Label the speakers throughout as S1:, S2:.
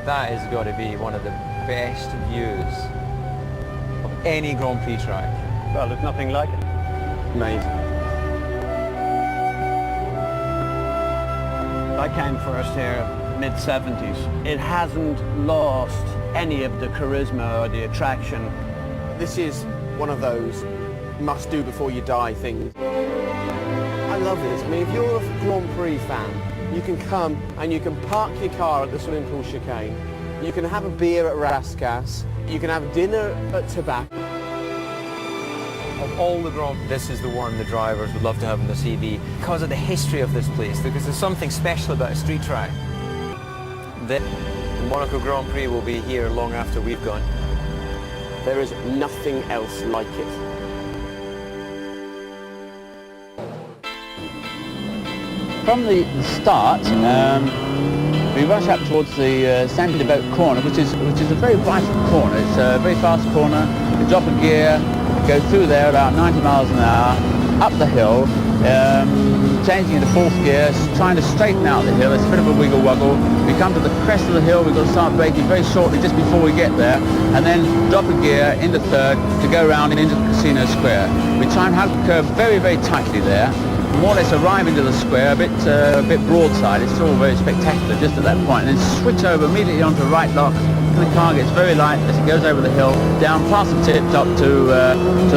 S1: That has got to be one of the best views of any Grand Prix track.
S2: Well, there's nothing like it.
S1: Amazing.
S2: I came first here mid-70s. It hasn't lost any of the charisma or the attraction.
S3: This is one of those must-do before you die things. I love this. I mean, if you're a Grand Prix fan, you can come and you can park your car at the swimming pool chicane. You can have a beer at Raskas. You can have dinner at Tobacco.
S1: Of all the Grand Prix, this is the one the drivers would love to have in the CV because of the history of this place, because there's something special about a street track. The Monaco Grand Prix will be here long after we've gone.
S3: There is nothing else like it.
S4: From the start, we rush up towards the Sandy Boat corner, which is a very vital corner. It's a very fast corner. We drop a gear, go through there about 90 miles an hour, up the hill, changing into fourth gear, trying to straighten out the hill. It's a bit of a wiggle-wuggle. We come to the crest of the hill, we've got to start braking very shortly just before we get there, and then drop a gear into third to go round and into the casino square. We try and have the curve very, very tightly there. More or less arrive into the square a bit broadside. It's all very spectacular just at that point, and then switch over immediately onto right lock, and the car gets very light as it goes over the hill, down past the tip top to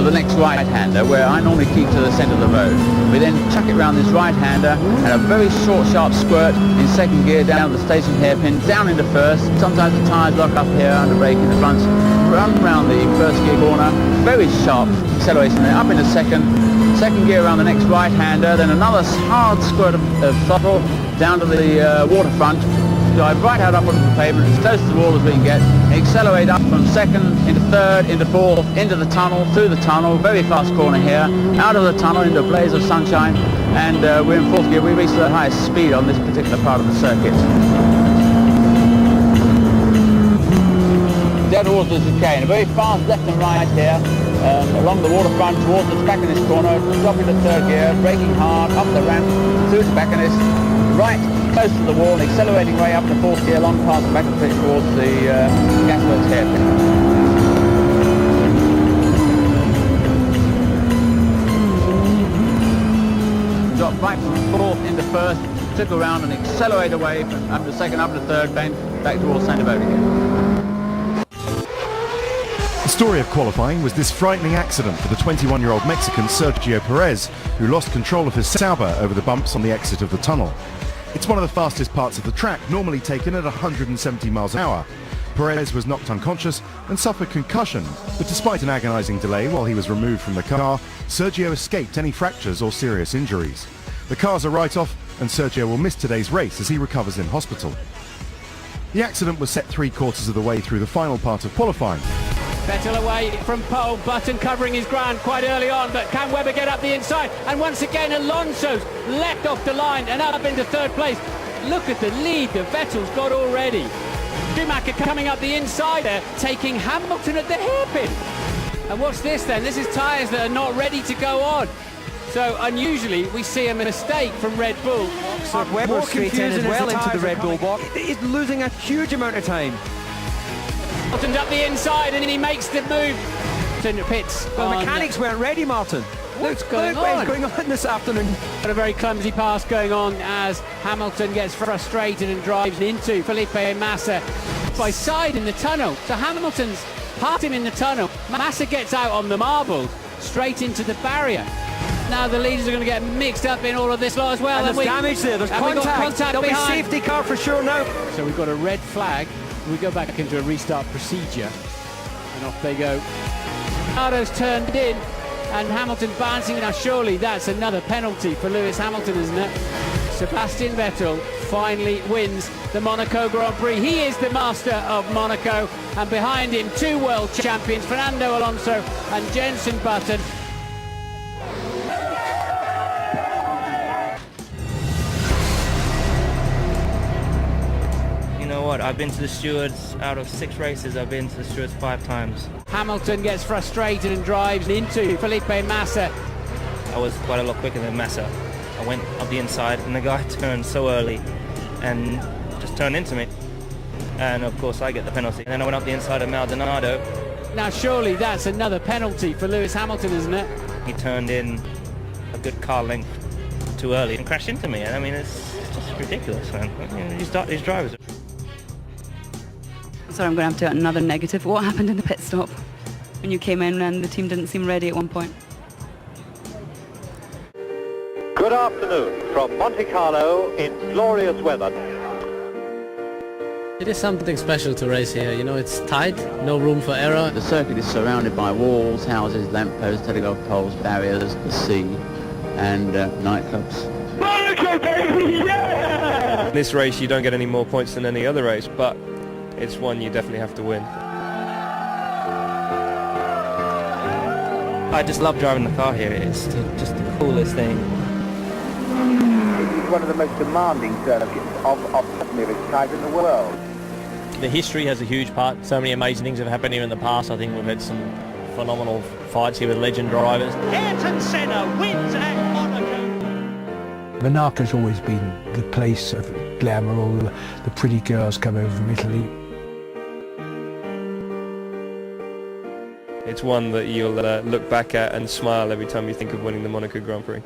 S4: the next right-hander, where I normally keep to the centre of the road. We then chuck it round this right-hander and a very short, sharp squirt in second gear down to the station hairpin, down into first. Sometimes the tyres lock up here under brake in the front. Run round the first gear corner, very sharp acceleration there, up into second gear around the next right-hander, then another hard squirt of throttle down to the waterfront, drive right out up onto the pavement, as close to the wall as we can get, accelerate up from second into third, into fourth, into the tunnel, through the tunnel, very fast corner here, out of the tunnel into a blaze of sunshine, and we're in fourth gear. We reach the highest speed on this particular part of the circuit. Down towards the chicane, a very fast left and right here, along the waterfront towards the tobacconist corner, drop into third gear, braking hard, up the ramp, through tobacconist, right close to the wall, accelerating way up to fourth gear, long past the back of the pitch towards the gasworks hairpin. Drop right from fourth into first, took around and accelerate away from up to second, up to third, then back towards Sandy Boat again.
S5: The story of qualifying was this frightening accident for the 21-year-old Mexican Sergio Perez, who lost control of his Sauber over the bumps on the exit of the tunnel. It's one of the fastest parts of the track, normally taken at 170 miles an hour. Perez was knocked unconscious and suffered concussion, but despite an agonizing delay while he was removed from the car, Sergio escaped any fractures or serious injuries. The car's a write-off, and Sergio will miss today's race as he recovers in hospital. The accident was set 3/4 of the way through the final part of qualifying.
S6: Vettel away from pole, Button covering his ground quite early on, but can Webber get up the inside? And once again Alonso's left off the line and up into third place. Look at the lead that Vettel's got already. Schumacher coming up the inside there, taking Hamilton at the hairpin. And what's this then? This is tyres that are not ready to go on. So unusually we see a mistake from Red Bull.
S7: So Webber straight in as well into the Red Bull box. He's losing a huge amount of time.
S6: Hamilton's up the inside and he makes the move to pits.
S7: Well, the mechanics weren't ready, Martin.
S6: What's
S7: Look
S6: going
S7: what
S6: on?
S7: is going on this afternoon.
S6: Got a very clumsy pass going on as Hamilton gets frustrated and drives into Felipe Massa by side in the tunnel. So Hamilton's passed him in the tunnel. Massa gets out on the marbles straight into the barrier. Now the leaders are going to get mixed up in all of this lot as well.
S7: And there's damage there, there's contact. There'll be
S6: behind.
S7: safety car for sure now.
S6: So we've got a red flag. We go back into a restart procedure and off they go. Ricardo's turned in and Hamilton bouncing. Now surely that's another penalty for Lewis Hamilton, isn't it? Sebastian Vettel finally wins the Monaco Grand Prix. He is the master of Monaco, and behind him two world champions, Fernando Alonso and Jenson Button.
S8: You know what, I've been to the stewards, out of 6 races, I've been to the stewards 5 times.
S6: Hamilton gets frustrated and drives into Felipe Massa.
S8: I was quite a lot quicker than Massa. I went up the inside and the guy turned so early and just turned into me. and of course I get the penalty. And then I went up the inside of Maldonado.
S6: Now surely that's another penalty for Lewis Hamilton, isn't it?
S8: He turned in a good car length too early and crashed into me. I mean, it's just ridiculous, man. I mean, these drivers.
S9: Sorry, I'm going to have to add another negative. What happened in the pit stop when you came in and the team didn't seem ready at one point?
S10: Good afternoon from Monte Carlo in glorious weather.
S11: It is something special to race here, you know, it's tight, no room for error.
S4: The circuit is surrounded by walls, houses, lampposts, telegraph poles, barriers, the sea, and nightclubs.
S10: Monaco, baby, yeah!
S12: In this race you don't get any more points than any other race, but it's one you definitely have to win.
S8: I just love driving the car here. It's just the coolest thing.
S10: It is one of the most demanding circuits of its type in the world.
S11: The history has a huge part. So many amazing things have happened here in the past. I think we've had some phenomenal fights here with legend drivers.
S6: Ayrton Senna wins at Monaco.
S7: Monaco's always been the place of glamour. All the pretty girls come over from Italy.
S12: It's one that you'll look back at and smile every time you think of winning the Monaco Grand Prix.